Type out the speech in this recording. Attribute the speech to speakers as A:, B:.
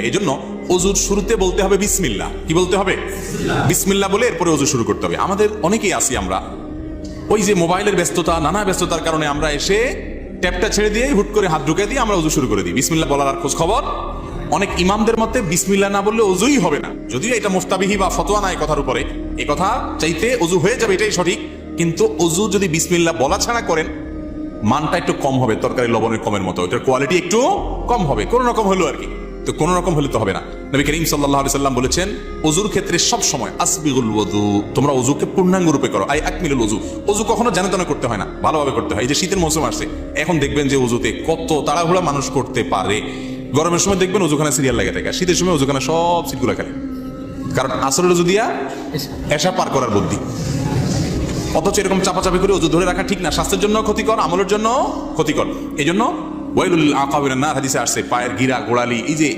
A: এই জন্য ওযুর শুরুতে বলতে হবে বিসমিল্লাহ। কি বলতে হবে? বিসমিল্লাহ বলে এরপরে ওযু শুরু করতে হবে। আমাদের অনেকেই আছি আমরা ওই যে মোবাইলের ব্যস্ততা, নানা ব্যস্ততার কারণে আমরা এসে ট্যাপটা ছেড়ে দিয়ে হুট করে হাত ঢুকে দিয়ে আমরা ওযু শুরু করে দিই, বিসমিল্লাহ বলার আর খোঁজ খবর। অনেক ইমামদের মতে বিসমিল্লাহ না বললে ওযুই হবে না, যদিও এটা মুফতাবিহি বা ফতোয়া নাই কথার উপরে, এই কথা চাইতে ওযু হয়ে যাবে এটাই সঠিক। কিন্তু ওযু যদি বিসমিল্লাহ বলা ছাড়া করেন মানটা একটু কম হবে, তরকারি লবণের কমের মতো, এটার কোয়ালিটি একটু কম হবে, কোনো রকম হলো আর কি। তো কোনো রকম হলে তো হবে না। নবী করিম সাল্লাল্লাহু আলাইহি সাল্লাম বলেছেন ওযুর ক্ষেত্রে সব সময় আসবিগুল ওযু, তোমরা ওযুকে পূর্ণাঙ্গ রূপে করো, আই আকমিলুল ওযু। ওযু কখনো জানাতনা করতে হয় না, ভালোভাবে করতে হয়। এই যে শীতের মৌসুম আসছে, এখন দেখবেন যে ওযুতে কত তাড়াহুড়া মানুষ করতে পারে। গরমের সময় দেখবেন ওযুখানা সিরিয়াল লাগে থাকে, শীতের সময় ওযুখানা সব সিটগুলো খালি, কারণ আসরের ওযু দিয়া এশা পার করার বুদ্ধি। অথচ এরকম চাপাচাপি করে ওযু ধরে রাখা ঠিক না, স্বাস্থ্যের জন্য ক্ষতিকর, আমলের জন্য ক্ষতিকর। এই জন্য ওয়াইলুল লিল আকাবিরিন নার হাদিসে আসছে, পায়ের গিরা গোড়ালি, এই যে